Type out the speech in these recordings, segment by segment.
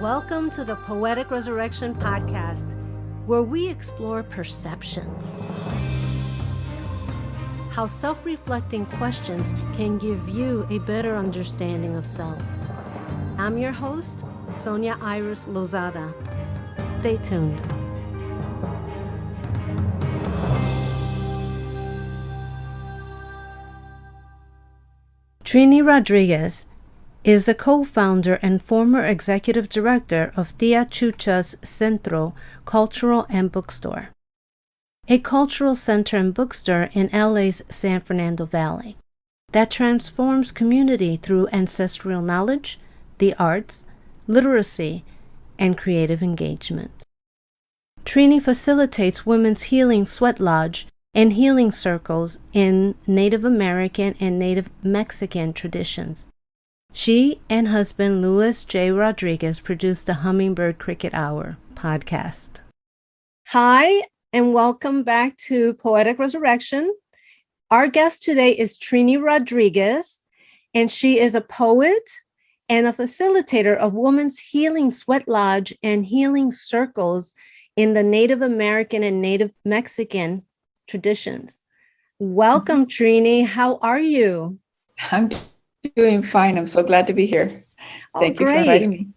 Welcome to the Poetic Resurrection podcast, where we explore perceptions. How self-reflecting questions can give you a better understanding of self. I'm your host, Sonia Iris Lozada. Stay tuned. Trini Rodriquez is the co-founder and former executive director of Tia Chucha's Centro Cultural and Bookstore, a cultural center and bookstore in LA's San Fernando Valley that transforms community through ancestral knowledge, the arts, literacy, and creative engagement. Trini facilitates women's healing sweat lodge and healing circles in Native American and Native Mexican traditions. She and husband Louis J. Rodriguez produced the Hummingbird Cricket Hour podcast. Hi, and welcome back to Poetic Resurrection. Our guest today is Trini Rodriquez, and she is a poet and a facilitator of women's healing sweat lodge and healing circles in the Native American and Native Mexican traditions. Welcome, Trini. How are you? I'm doing fine. I'm so glad to be here. Thank you for inviting me.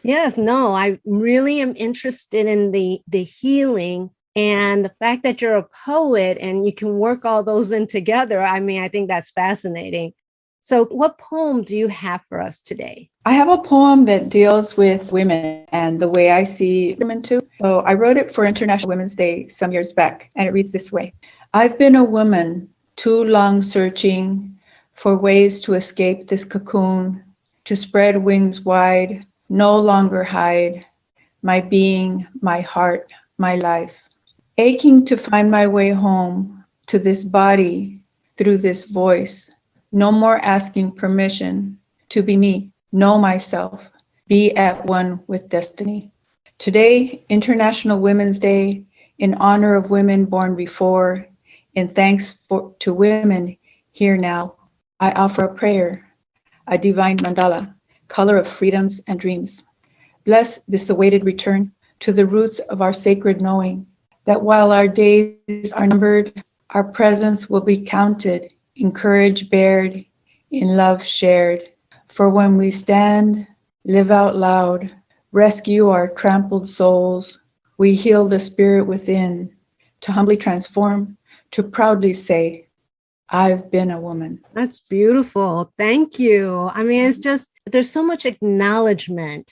Yes, no, I really am interested in the healing and the fact that you're a poet and you can work all those in together. I mean, I think that's fascinating. So what poem do you have for us today? I have a poem that deals with women and the way I see women too. So I wrote it for International Women's Day some years back, and it reads this way. I've been a woman too long searching for ways to escape this cocoon, to spread wings wide, no longer hide my being, my heart, my life. Aching to find my way home to this body through this voice. No more asking permission to be me, know myself, be at one with destiny. Today, International Women's Day, in honor of women born before, in thanks to women here now, I offer a prayer, a divine mandala, color of freedoms and dreams. Bless this awaited return to the roots of our sacred knowing, that while our days are numbered, our presence will be counted, in courage bared, in love shared. For when we stand, live out loud, rescue our trampled souls, we heal the spirit within, to humbly transform, to proudly say, I've been a woman. That's beautiful. Thank you. I mean, it's just, there's so much acknowledgement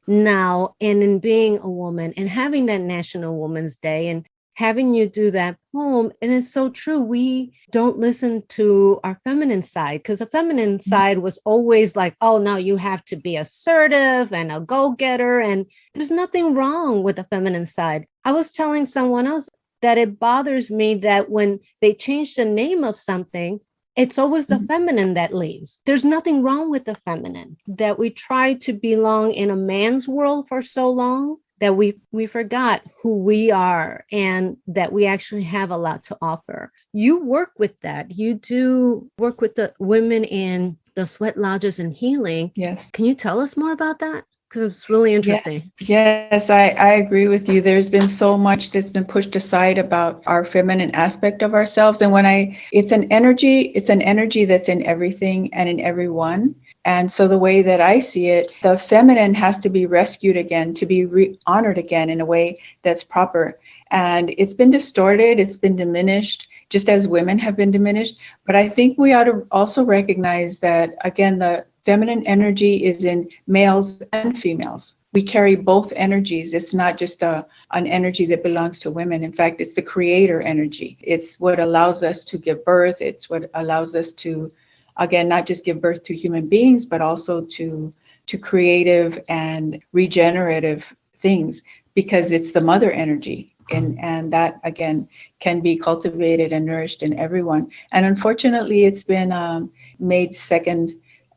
now in being a woman and having that National Women's Day and having you do that poem. And it's so true. We don't listen to our feminine side because the feminine side was always like, oh, no, you have to be assertive and a go-getter. And there's nothing wrong with the feminine side. I was telling someone else that it bothers me that when they change the name of something, it's always the feminine that leaves. There's nothing wrong with the feminine, that we try to belong in a man's world for so long that we forgot who we are and that we actually have a lot to offer. You work with that. You do work with the women in the sweat lodges and healing. Yes. Can you tell us more about that? Because it's really interesting. Yes, I agree with you. There's been so much that's been pushed aside about our feminine aspect of ourselves. And it's an energy that's in everything and in everyone. And so the way that I see it, the feminine has to be rescued again, to be honored again in a way that's proper. And it's been distorted, it's been diminished, just as women have been diminished. But I think we ought to also recognize that, again, the feminine energy is in males and females. We carry both energies. It's not just an energy that belongs to women. In fact, it's the creator energy. It's what allows us to give birth. It's what allows us to, again, not just give birth to human beings, but also to creative and regenerative things, because it's the mother energy. And that, again, can be cultivated and nourished in everyone. And unfortunately, it's been made second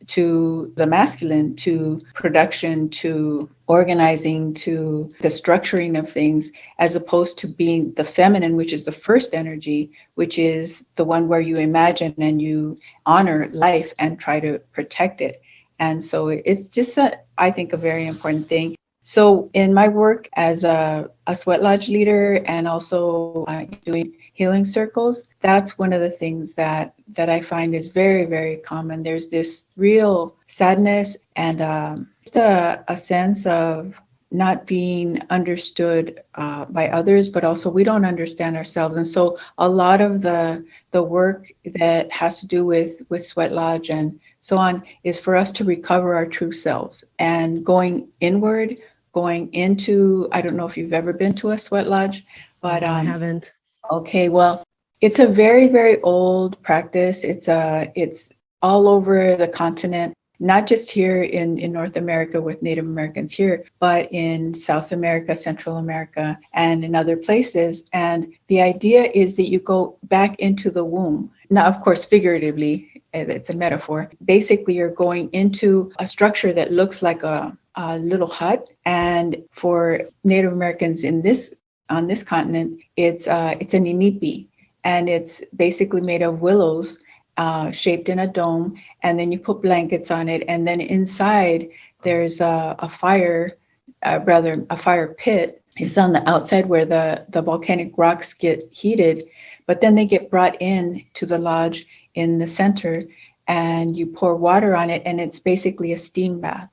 to the masculine, to production, to organizing, to the structuring of things, as opposed to being the feminine, which is the first energy, which is the one where you imagine and you honor life and try to protect it. And so it's just, I think, a very important thing. So in my work as a sweat lodge leader and also doing healing circles, that's one of the things that I find is very, very common. There's this real sadness and just a sense of not being understood by others, but also we don't understand ourselves. And so a lot of the work that has to do with sweat lodge and so on is for us to recover our true selves and going inward, going into, I don't know if you've ever been to a sweat lodge, but I haven't. okay, well, it's a very, very old practice. It's all over the continent, not just here in North America with Native Americans here, but in South America, Central America, and in other places. And the idea is that you go back into the womb. Now, of course, figuratively, it's a metaphor. Basically, you're going into a structure that looks like a little hut. And for Native Americans on this continent, it's an inipi, and it's basically made of willows shaped in a dome, and then you put blankets on it, and then inside there's a fire, rather a fire pit. It's on the outside where the volcanic rocks get heated, but then they get brought in to the lodge in the center, and you pour water on it, and it's basically a steam bath.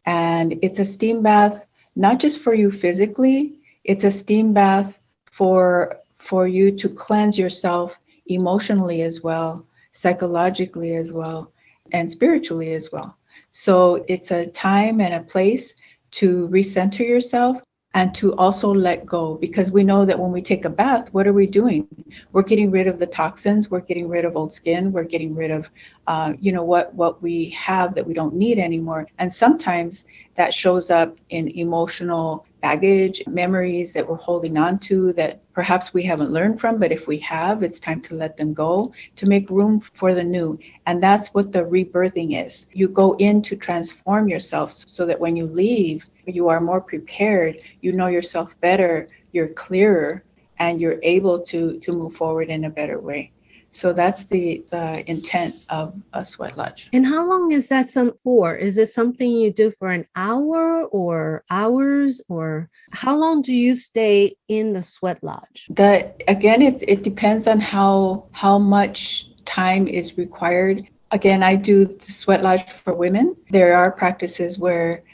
And it's a steam bath not just for you physically, it's a steam bath for you to cleanse yourself emotionally as well, psychologically as well, and spiritually as well. So it's a time and a place to recenter yourself and to also let go, because we know that when we take a bath, what are we doing? We're getting rid of the toxins, we're getting rid of old skin, we're getting rid of what we have that we don't need anymore. And sometimes that shows up in emotional baggage, memories that we're holding on to that perhaps we haven't learned from, but if we have, it's time to let them go, to make room for the new. And that's what the rebirthing is. You go in to transform yourself so that when you leave, you are more prepared, you know yourself better, you're clearer, and you're able to move forward in a better way. So that's the intent of a sweat lodge. And how long is that for? Is it something you do for an hour or hours, or how long do you stay in the sweat lodge? Again, it depends on how much time is required. Again, I do the sweat lodge for women. There are practices where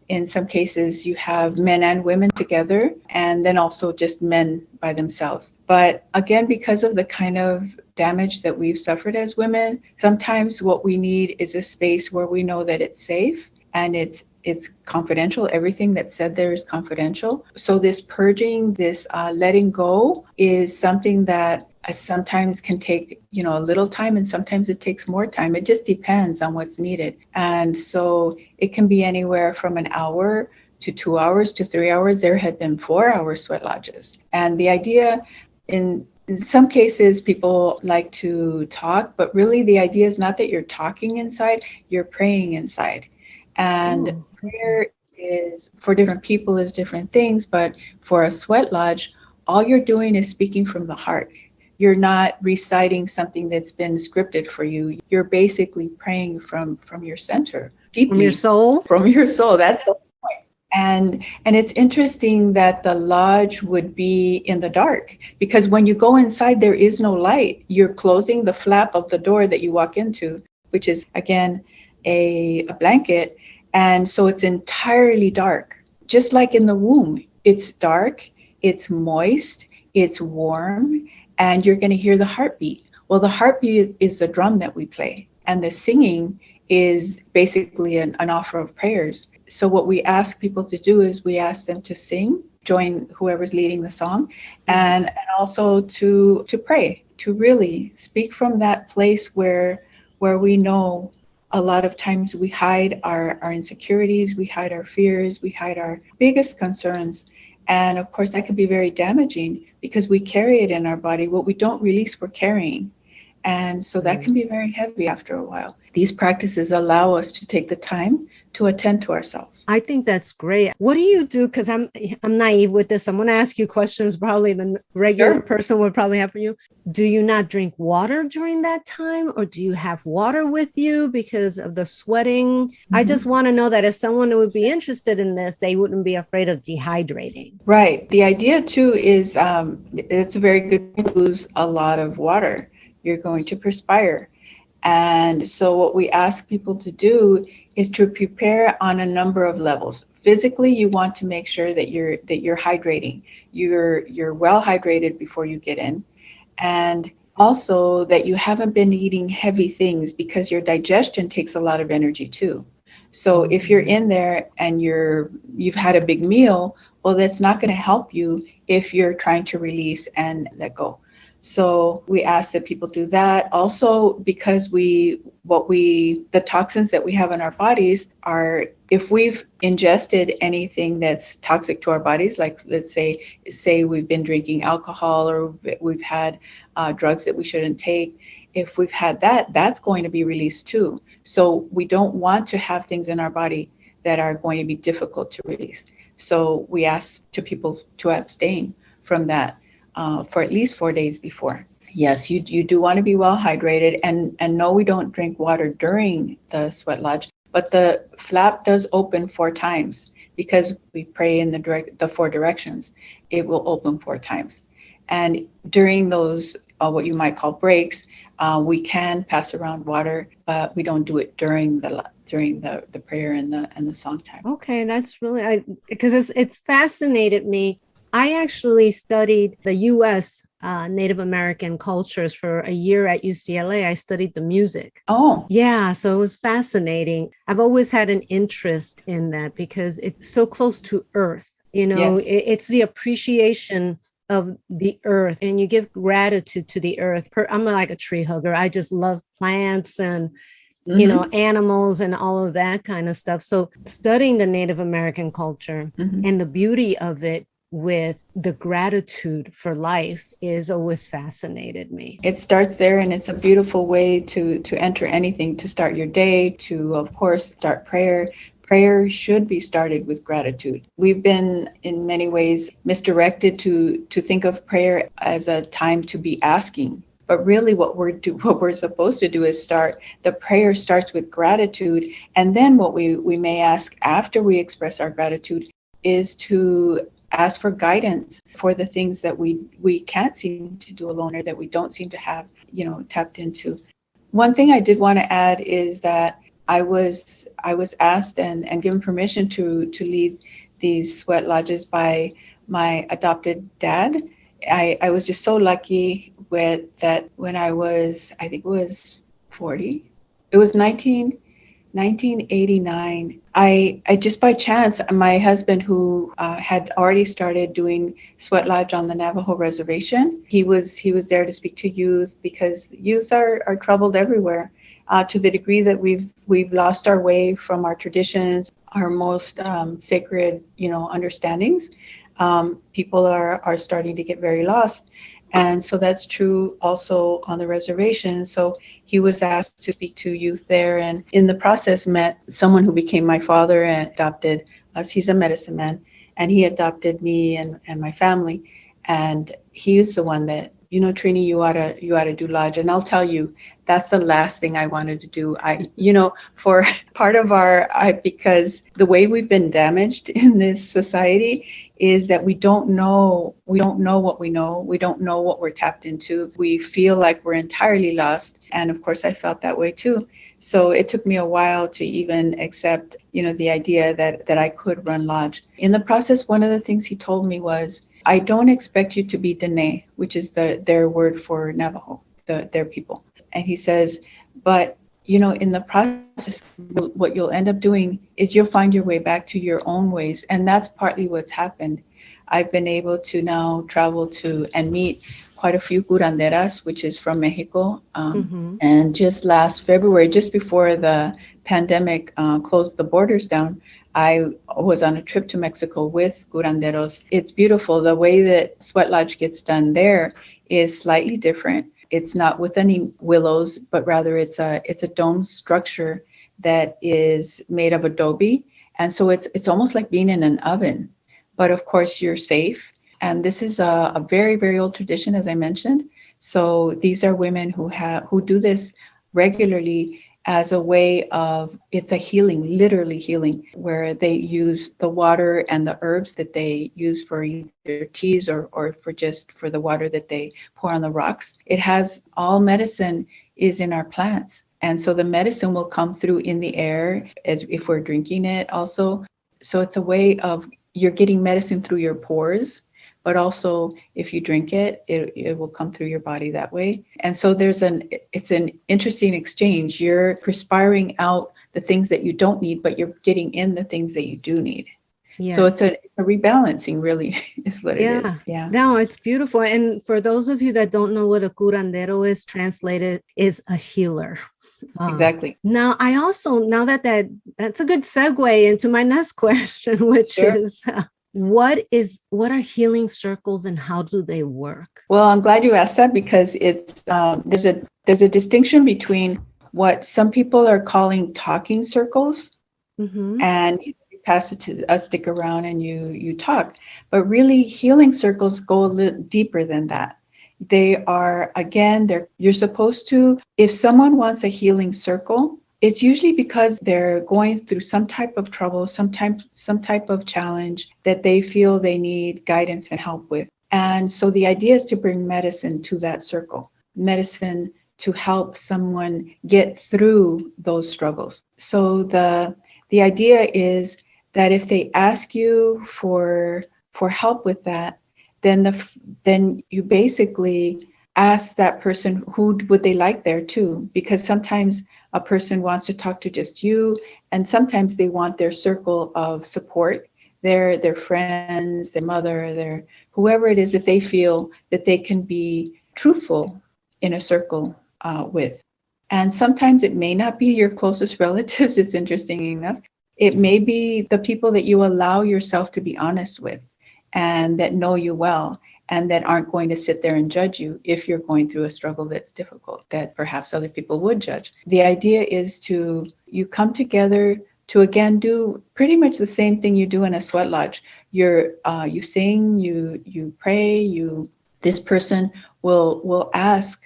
in some cases you have men and women together, and then also just men by themselves. But again, because of the kind of damage that we've suffered as women, sometimes what we need is a space where we know that it's safe and it's confidential. Everything that's said there is confidential. So this purging, this letting go is something that sometimes can take, a little time, and sometimes it takes more time. It just depends on what's needed. And so it can be anywhere from an hour to 2 hours to 3 hours. There have been 4-hour sweat lodges. And the idea in some cases, people like to talk, but really the idea is not that you're talking inside, you're praying inside. And prayer is, for different people, is different things, but for a sweat lodge, all you're doing is speaking from the heart. You're not reciting something that's been scripted for you. You're basically praying from your center, deeply. From your soul? From your soul. That's the point. And it's interesting that the lodge would be in the dark, because when you go inside, there is no light. You're closing the flap of the door that you walk into, which is, again, a blanket. And so it's entirely dark. Just like in the womb, it's dark, it's moist, it's warm, and you're going to hear the heartbeat. Well, the heartbeat is the drum that we play, and the singing is basically an offer of prayers. So what we ask people to do is we ask them to sing, join whoever's leading the song, and also to pray, to really speak from that place where we know a lot of times we hide our insecurities, we hide our fears, we hide our biggest concerns. And of course, that could be very damaging because we carry it in our body. What we don't release, we're carrying. And so that can be very heavy after a while. These practices allow us to take the time to attend to ourselves. I think that's great. What do you do? Because I'm naive with this. I'm going to ask you questions probably the regular person would probably have for you. Do you not drink water during that time, or do you have water with you because of the sweating? I just want to know that if someone would be interested in this, they wouldn't be afraid of dehydrating. Right. The idea too is it's a very good to lose a lot of water. You're going to perspire. And so what we ask people to do is to prepare on a number of levels. Physically, you want to make sure that you're hydrating. You're well hydrated before you get in. And also that you haven't been eating heavy things, because your digestion takes a lot of energy too. So if you're in there and you've had a big meal, well, that's not going to help you if you're trying to release and let go. So we ask that people do that. Also, because the toxins that we have in our bodies are, if we've ingested anything that's toxic to our bodies, like let's say we've been drinking alcohol, or we've had drugs that we shouldn't take. If we've had that, that's going to be released too. So we don't want to have things in our body that are going to be difficult to release. So we ask to people to abstain from that for at least 4 days before. Yes, you do want to be well hydrated, and no, we don't drink water during the sweat lodge, but the flap does open 4 times because we pray in the 4 directions. It will open 4 times. And during those, what you might call breaks, we can pass around water, but we don't do it during the prayer and the song time. Okay, that's really, because it's fascinated me. I actually studied the U.S. Native American cultures for a year at UCLA. I studied the music. Oh, yeah. So it was fascinating. I've always had an interest in that because it's so close to earth. Yes. It's the appreciation of the earth, and you give gratitude to the earth. I'm like a tree hugger. I just love plants and animals and all of that kind of stuff. So studying the Native American culture and the beauty of it with the gratitude for life is always fascinated me. It starts there, and it's a beautiful way to enter anything, to start your day, to, of course, start prayer. Prayer should be started with gratitude. We've been, in many ways, misdirected to think of prayer as a time to be asking. But really what we're supposed to do is the prayer starts with gratitude. And then what we may ask after we express our gratitude is to ask for guidance for the things that we can't seem to do alone, or that we don't seem to have, tapped into. One thing I did want to add is that I was asked and given permission to lead these sweat lodges by my adopted dad. I was just so lucky with that. When I was, I think it was 40, it was 1989. I just by chance, my husband, who had already started doing sweat lodge on the Navajo reservation, he was there to speak to youth, because youth are troubled everywhere, to the degree that we've lost our way from our traditions, our most sacred understandings. People are starting to get very lost. And so that's true also on the reservation. So he was asked to speak to youth there, and in the process met someone who became my father and adopted us. He's a medicine man, and he adopted me and my family. And he's the one that, Trini, you ought to do lodge. And I'll tell you, that's the last thing I wanted to do. For part of because the way we've been damaged in this society is that we don't know what we know. We don't know what we're tapped into. We feel like we're entirely lost. And of course, I felt that way too. So it took me a while to even accept, the idea that I could run lodge. In the process, one of the things he told me was, I don't expect you to be Dene, which is their word for Navajo, their people. And he says, but in the process, what you'll end up doing is you'll find your way back to your own ways. And that's partly what's happened. I've been able to now travel to and meet quite a few curanderas, which is from Mexico. And just last February, just before the pandemic closed the borders down, I was on a trip to Mexico with curanderos. It's beautiful. The way that sweat lodge gets done there is slightly different. It's not with any willows, but rather it's a dome structure that is made of adobe. And so it's almost like being in an oven, but of course you're safe. And this is a very, very old tradition, as I mentioned. So these are women who do this regularly as a way of, it's a healing, literally healing, where they use the water and the herbs that they use for either teas or for just for the water that they pour on the rocks. It has all medicine is in our plants. And so the medicine will come through in the air as if we're drinking it also. So it's a way of, you're getting medicine through your pores, but also if you drink it, it will come through your body that way. And so it's an interesting exchange. You're perspiring out the things that you don't need, but you're getting in the things that you do need. Yes. So it's a rebalancing, really, is what it is. Yeah. No, it's beautiful. And for those of you that don't know what a curandero is, translated is a healer. Exactly. Now, I also, that's a good segue into my next question, which is, what are healing circles and how do they work? Well, I'm glad you asked that, because it's there's a distinction between what some people are calling talking circles, and you pass it to a stick around and you talk. But really, healing circles go a little deeper than that. They are, again, you're supposed to, if someone wants a healing circle, it's usually because they're going through some type of trouble, some type of challenge that they feel they need guidance and help with. And so the idea is to bring medicine to that circle, medicine to help someone get through those struggles. So the idea is that if they ask you for help with that, then you basically ask that person who would they like there too, because sometimes a person wants to talk to just you, and sometimes they want their circle of support, their friends, their mother, their whoever it is that they feel that they can be truthful in a circle with. And sometimes it may not be your closest relatives. It's interesting enough. It may be the people that you allow yourself to be honest with and that know you well, and that aren't going to sit there and judge you if you're going through a struggle that's difficult, that perhaps other people would judge. The idea is you come together to, again, do pretty much the same thing you do in a sweat lodge. You sing, you pray, this person will ask,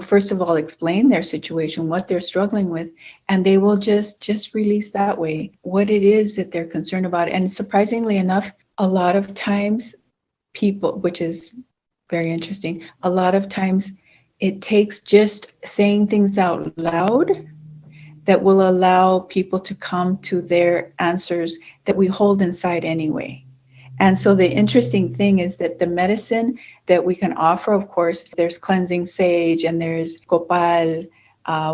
first of all, explain their situation, what they're struggling with, and they will just release that way what it is that they're concerned about. And surprisingly enough, a lot of times people, which is very interesting, a lot of times it takes just saying things out loud that will allow people to come to their answers that we hold inside anyway. And so the interesting thing is that the medicine that we can offer, of course, there's cleansing sage and there's copal,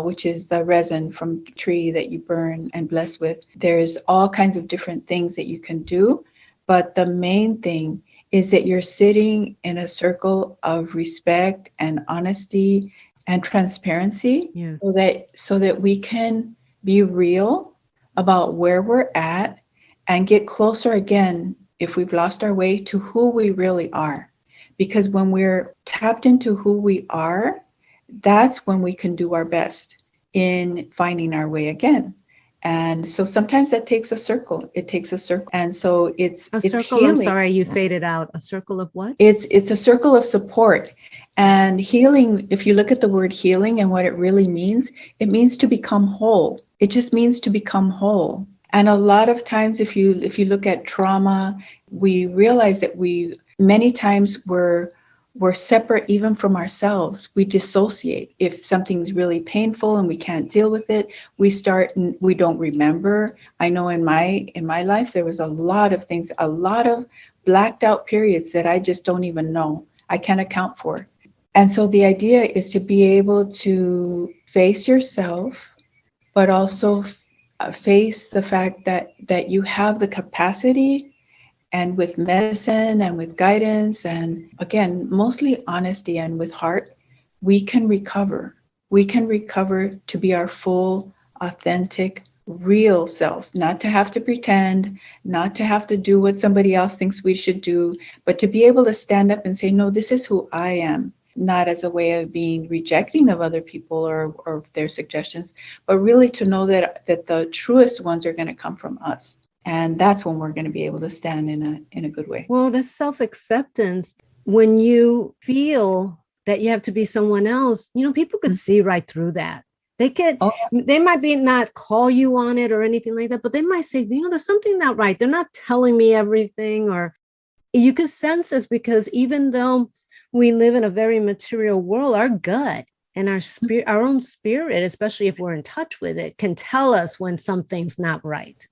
which is the resin from the tree that you burn and bless with. There's all kinds of different things that you can do. But the main thing is that you're sitting in a circle of respect and honesty and transparency, so that we can be real about where we're at and get closer again, if we've lost our way, to who we really are. Because when we're tapped into who we are, that's when we can do our best in finding our way again. And so sometimes that takes a circle. It takes a circle. And so it's circle. Healing. I'm sorry, you faded out. A circle of what? It's a circle of support. And healing, if you look at the word healing and what it really means, it means to become whole. It just means to become whole. And a lot of times, if you look at trauma, we realize that many times we're separate even from ourselves. We dissociate. If something's really painful and we can't deal with it, we don't remember. I know in my life, there was a lot of things, a lot of blacked out periods that I just don't even know. I can't account for. And so the idea is to be able to face yourself, but also face the fact that you have the capacity, and with medicine and with guidance, and again, mostly honesty and with heart, we can recover. We can recover to be our full, authentic, real selves, not to have to pretend, not to have to do what somebody else thinks we should do, but to be able to stand up and say, no, this is who I am. not as a way of being rejecting of other people or their suggestions, but really to know that the truest ones are going to come from us. And that's when we're going to be able to stand in a good way. Well, that's self-acceptance. When you feel that you have to be someone else, people could see right through that. They might be not call you on it or anything like that, but they might say, there's something not right. They're not telling me everything, or you could sense this, because even though we live in a very material world, our gut and our own spirit, especially if we're in touch with it, can tell us when something's not right.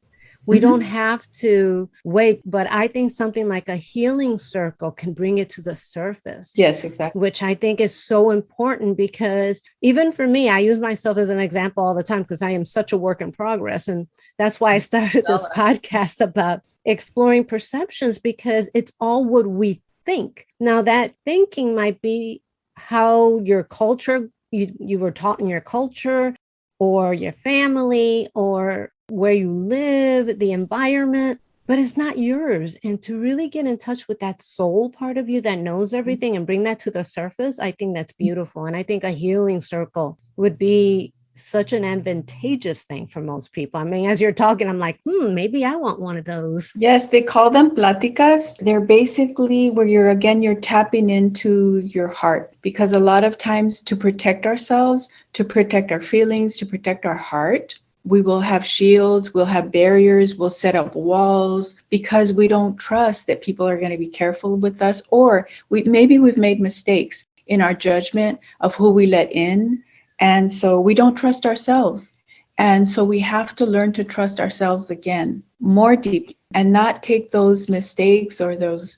We don't have to wait, but I think something like a healing circle can bring it to the surface. Yes, exactly. Which I think is so important, because even for me, I use myself as an example all the time because I am such a work in progress. And that's why I started this podcast about exploring perceptions, because it's all what we think. Now, that thinking might be how your culture, you were taught in your culture, or your family, or where you live, the environment, but it's not yours. And to really get in touch with that soul part of you that knows everything and bring that to the surface, I think that's beautiful. And I think a healing circle would be such an advantageous thing for most people. I mean, as you're talking, I'm like, maybe I want one of those. Yes, they call them pláticas. They're basically where you're tapping into your heart, because a lot of times, to protect ourselves, to protect our feelings, to protect our heart, we will have shields, we'll have barriers, we'll set up walls, because we don't trust that people are going to be careful with us, or maybe we've made mistakes in our judgment of who we let in. And so we don't trust ourselves. And so we have to learn to trust ourselves again, more deeply, and not take those mistakes or those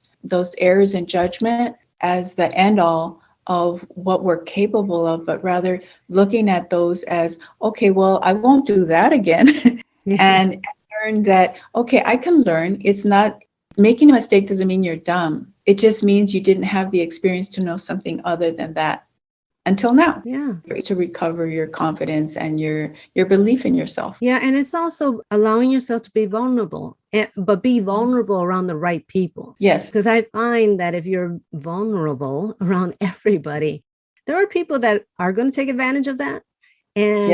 errors in judgment as the end all of what we're capable of, but rather looking at those as, okay, well, I won't do that again. And learn that, okay, I can learn. It's not, making a mistake doesn't mean you're dumb. It just means you didn't have the experience to know something other than that until now. Yeah. To recover your confidence and your belief in yourself. Yeah. And it's also allowing yourself to be vulnerable, but be vulnerable around the right people. Yes. Because I find that if you're vulnerable around everybody, there are people that are going to take advantage of that. And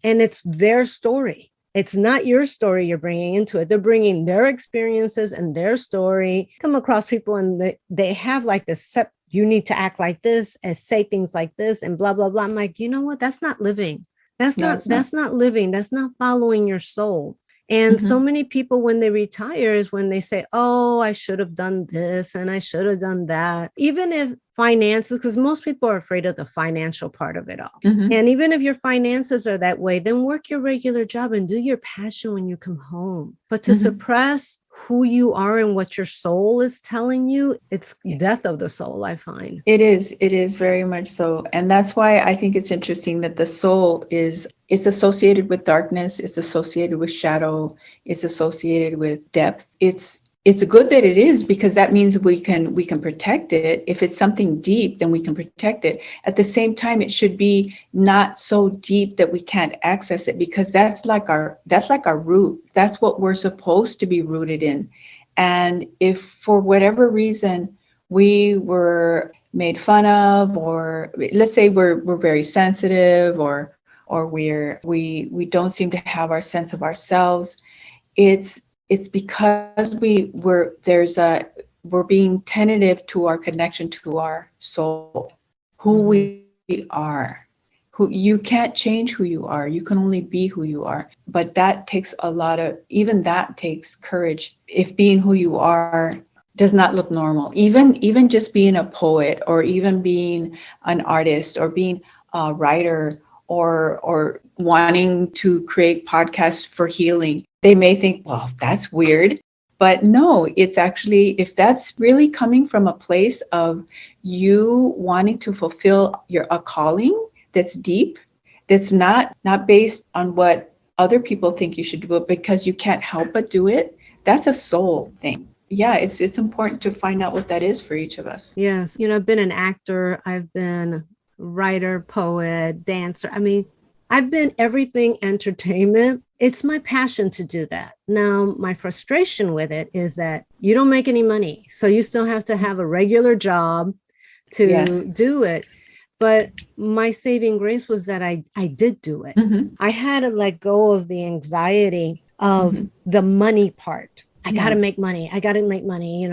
and it's their story. It's not your story you're bringing into it. They're bringing their experiences and their story. Come across people and they have like this you need to act like this and say things like this and blah, blah, blah. I'm like, you know what? That's not living. That's not living. That's not following your soul. And so many people, when they retire, is when they say, oh, I should have done this and I should have done that. Even if finances, because most people are afraid of the financial part of it all. And even if your finances are that way, then work your regular job and do your passion when you come home. But to suppress who you are and what your soul is telling you, it's death of the soul, I find. It is very much so. And that's why I think it's interesting that the soul it's associated with darkness, it's associated with shadow, it's associated with depth. It's good that it is, because that means we can protect it. If it's something deep, then we can protect it. At the same time, it should be not so deep that we can't access it, because that's like our root. That's what we're supposed to be rooted in. And if for whatever reason we were made fun of, or let's say we're very sensitive, or we don't seem to have our sense of ourselves, it's because we're being tentative to our connection to our soul, who we are. Who you can't change who you are. You can only be who you are. But that takes even that takes courage. If being who you are does not look normal, even just being a poet, or even being an artist, or being a writer, or wanting to create podcasts for healing, they may think, well, that's weird. But no, it's actually, if that's really coming from a place of you wanting to fulfill a calling that's deep, that's not based on what other people think you should do, but because you can't help but do it, that's a soul thing. Yeah, it's important to find out what that is for each of us. Yes. I've been an actor. I've been writer, poet, dancer. I mean, I've been everything entertainment. It's my passion to do that. Now, my frustration with it is that you don't make any money. So you still have to have a regular job to Yes. do it. But my saving grace was that I did do it. Mm-hmm. I had to let go of the anxiety of Mm-hmm. the money part. I got to Yeah. make money. I got to make money.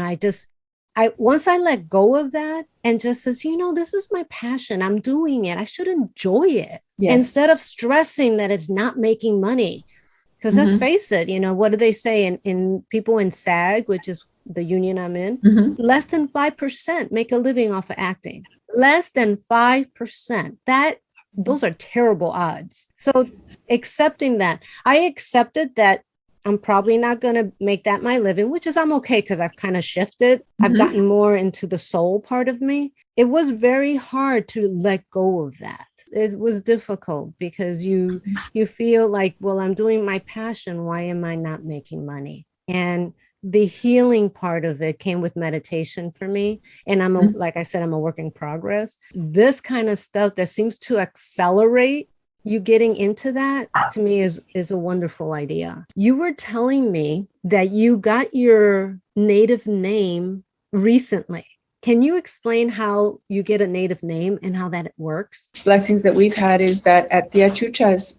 Once I let go of that and just says, this is my passion. I'm doing it. I should enjoy it Yes. instead of stressing that it's not making money. Because let's Mm-hmm. face it, what do they say in people in SAG, which is the union I'm in? Mm-hmm. Less than 5% make a living off of acting. Less than 5%. Those are terrible odds. So accepting that, I accepted that I'm probably not going to make that my living, which is I'm okay because I've kind of shifted. I've Mm-hmm. gotten more into the soul part of me. It was very hard to let go of that. It was difficult because you feel like, well, I'm doing my passion. Why am I not making money? And the healing part of it came with meditation for me. And like I said, I'm a work in progress. This kind of stuff that seems to accelerate you getting into that, to me, is a wonderful idea. You were telling me that you got your native name recently. Can you explain how you get a native name and how that works? Blessings that we've had is that at the Achuchas,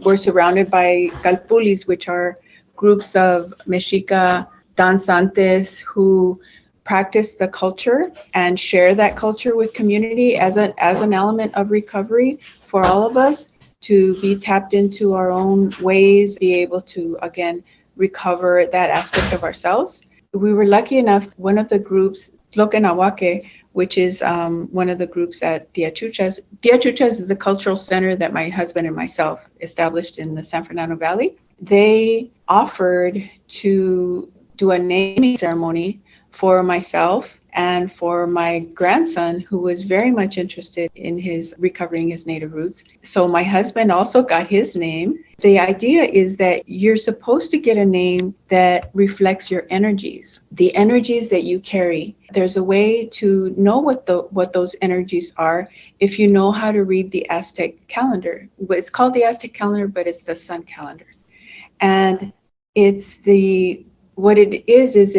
we're surrounded by calpulis, which are groups of Mexica danzantes who practice the culture and share that culture with community as an element of recovery for all of us to be tapped into our own ways, be able to again recover that aspect of ourselves. We were lucky enough, one of the groups, Tloquenawake, which is one of the groups at the Achuchas. The Achuchas is the cultural center that my husband and myself established in the San Fernando Valley. They offered to do a naming ceremony for myself and for my grandson, who was very much interested in his recovering his native roots. So my husband also got his name. The idea is that you're supposed to get a name that reflects your energies, the energies that you carry. There's a way to know what those energies are if you know how to read the Aztec calendar. It's called the Aztec calendar, but it's the sun calendar. And what it is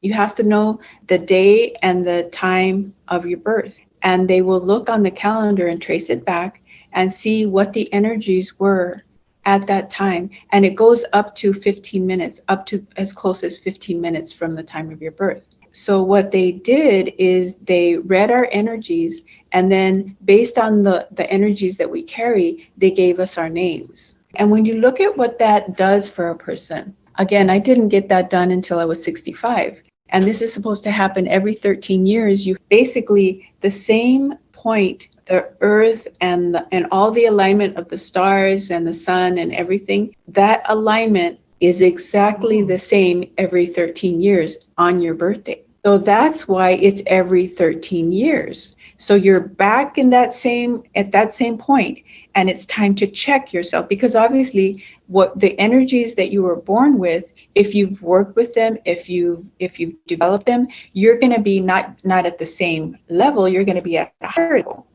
you have to know the day and the time of your birth. And they will look on the calendar and trace it back and see what the energies were at that time. And it goes up to 15 minutes, up to as close as 15 minutes from the time of your birth. So what they did is they read our energies, and then based on the energies that we carry, they gave us our names. And when you look at what that does for a person, again, I didn't get that done until I was 65. And this is supposed to happen every 13 years. You basically, the same point, the earth and all the alignment of the stars and the sun and everything, that alignment is exactly the same every 13 years on your birthday. So that's why it's every 13 years. So you're back at that same point, and it's time to check yourself, because obviously what the energies that you were born with, if you've worked with them, if you've developed them, you're going to be not at the same level, you're going to be at a higher level.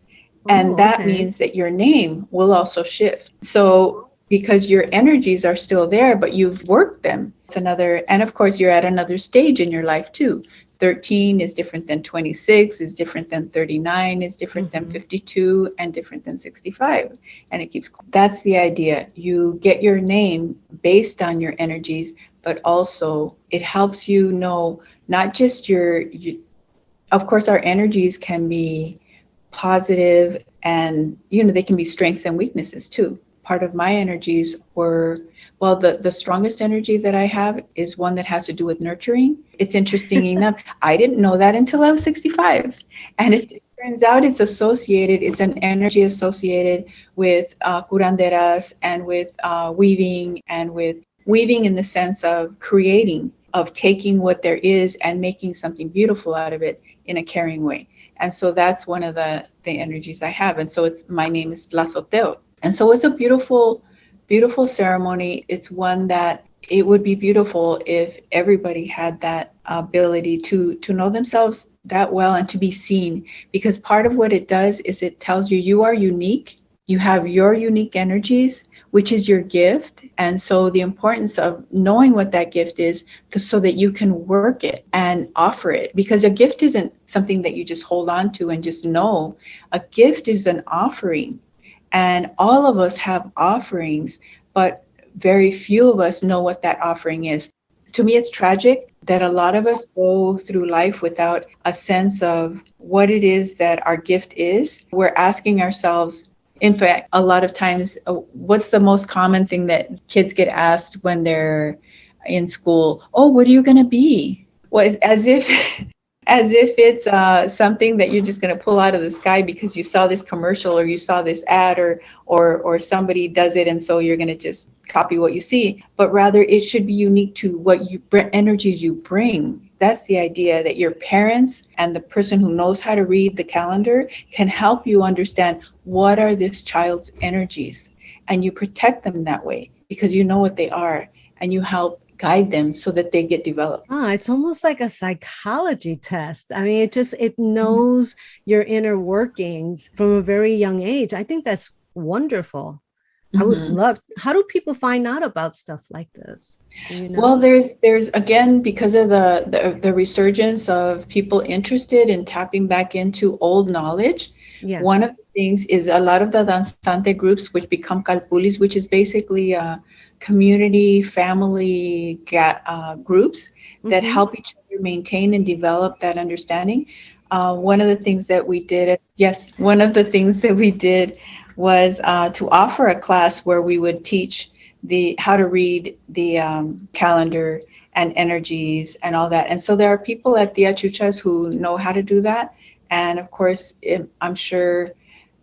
And that means that your name will also shift. So because your energies are still there, but you've worked them, it's another, and of course you're at another stage in your life too. 13 is different than 26, is different than 39, is different than 52, and different than 65. And it keeps, that's the idea. You get your name based on your energies, but also it helps you know not just of course, our energies can be positive, and they can be strengths and weaknesses too. Part of my energies were, well, the strongest energy that I have is one that has to do with nurturing. It's interesting enough, I didn't know that until I was 65. And it turns out it's an energy associated with curanderas and with weaving, and with weaving in the sense of creating, of taking what there is and making something beautiful out of it in a caring way. And so that's one of the energies I have. And so my name is Tlazoteo. And so it's a beautiful, beautiful ceremony. It's one that it would be beautiful if everybody had that ability to know themselves that well and to be seen. Because part of what it does is it tells you are unique You have your unique energies, which is your gift. And so the importance of knowing what that gift is so that you can work it and offer it. Because a gift isn't something that you just hold on to and just know. A gift is an offering. And all of us have offerings, but very few of us know what that offering is. To me, it's tragic that a lot of us go through life without a sense of what it is that our gift is. We're asking ourselves, in fact, a lot of times, what's the most common thing that kids get asked when they're in school? Oh, what are you going to be? Well, as if as if it's something that you're just going to pull out of the sky because you saw this commercial or you saw this ad or somebody does it, and so you're going to just copy what you see. But rather, it should be unique to what energies you bring. That's the idea, that your parents and the person who knows how to read the calendar can help you understand what are this child's energies, and you protect them that way because you know what they are, and you help guide them so that they get developed. It's almost like a psychology test. I mean, it knows your inner workings from a very young age. I think that's wonderful. I would love, how do people find out about stuff like this? Do you know? Well, there's again, because of the resurgence of people interested in tapping back into old knowledge. Yes. One of the things is a lot of the danzante groups, which become calpulis, which is basically community, family groups that help each other maintain and develop that understanding. One of the things that we did, was to offer a class where we would teach how to read the calendar and energies and all that. And so there are people at Tia Chuchas who know how to do that. And of course, I'm sure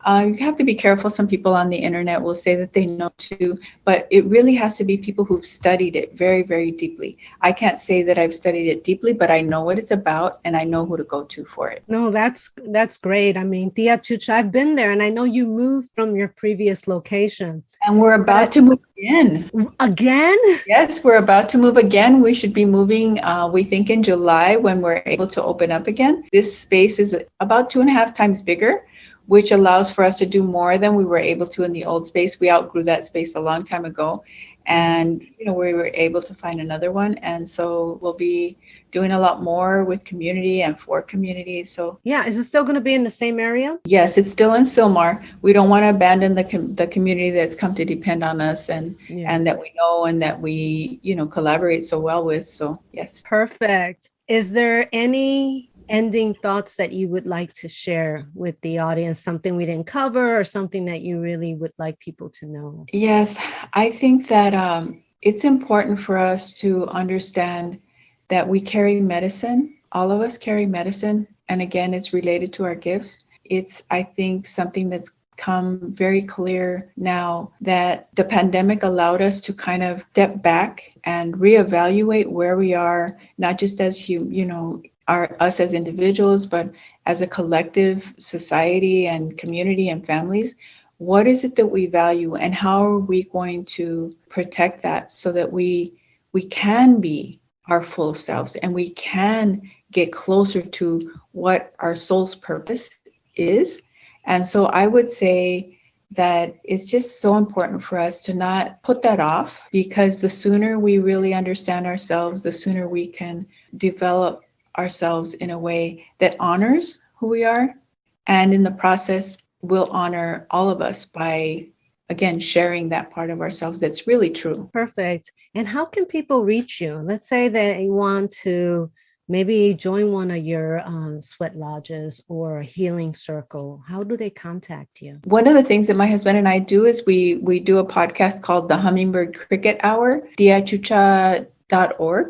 you have to be careful. Some people on the internet will say that they know too, but it really has to be people who've studied it very, very deeply. I can't say that I've studied it deeply, but I know what it's about and I know who to go to for it. No, that's great. I mean, Tia Chucha, I've been there, and I know you moved from your previous location. And we're about to move again. Again? Yes, we're about to move again. We should be moving, we think, in July when we're able to open up again. This space is about 2.5 times bigger, which allows for us to do more than we were able to in the old space. We outgrew that space a long time ago. And, we were able to find another one. And so we'll be doing a lot more with community and for community. So yeah, is it still going to be in the same area? Yes, it's still in Sylmar. We don't want to abandon the community that's come to depend on us and that we know and that we, collaborate so well with. So yes. Perfect. Is there any ending thoughts that you would like to share with the audience, something we didn't cover or something that you really would like people to know? Yes, I think that it's important for us to understand that we carry medicine. All of us carry medicine. And again, it's related to our gifts. It's, I think, something that's come very clear now that the pandemic allowed us to kind of step back and reevaluate where we are, not just as us as individuals, but as a collective society and community and families. What is it that we value, and how are we going to protect that so that we can be our full selves and we can get closer to what our soul's purpose is? And so I would say that it's just so important for us to not put that off, because the sooner we really understand ourselves, the sooner we can develop ourselves in a way that honors who we are, and in the process will honor all of us by, again, sharing that part of ourselves that's really true. Perfect. And how can people reach you? Let's say they want to maybe join one of your sweat lodges or a healing circle. How do they contact you? One of the things that my husband and I do is we do a podcast called the Hummingbird Cricket Hour, diachucha.org.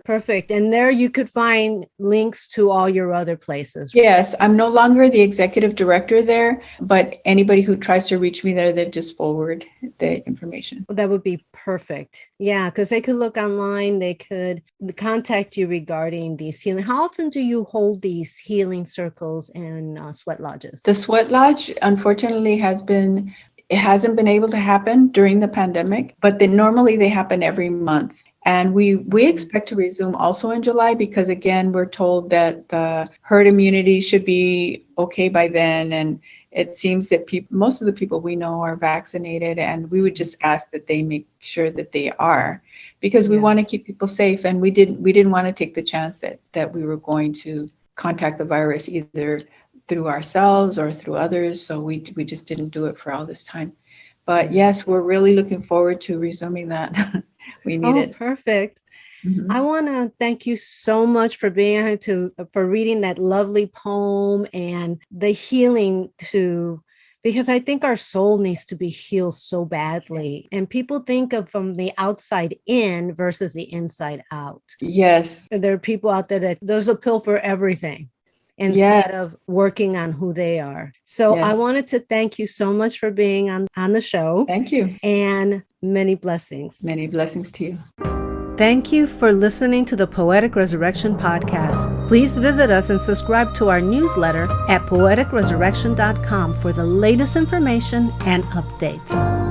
Perfect. And there you could find links to all your other places. Yes, I'm no longer the executive director there, but anybody who tries to reach me there, they just forward the information. That would be perfect. Yeah, because they could look online. They could contact you regarding these healing. How often do you hold these healing circles and sweat lodges? The sweat lodge, unfortunately, it hasn't been able to happen during the pandemic, but normally they happen every month. And we expect to resume also in July, because again, we're told that the herd immunity should be okay by then. And it seems that most of the people we know are vaccinated, and we would just ask that they make sure that they are, because we want to keep people safe, and we didn't want to take the chance that we were going to contact the virus either through ourselves or through others. So we just didn't do it for all this time. But yes, we're really looking forward to resuming that. We need it. Perfect. I want to thank you so much for being here for reading that lovely poem and the healing because I think our soul needs to be healed so badly. And people think of from the outside in versus the inside out. Yes. And there are people out there that there's a pill for everything instead of working on who they are. So I wanted to thank you so much for being on the show. Thank you. And many blessings. Many blessings to you. Thank you for listening to the Poetic Resurrection podcast. Please visit us and subscribe to our newsletter at poeticresurrection.com for the latest information and updates.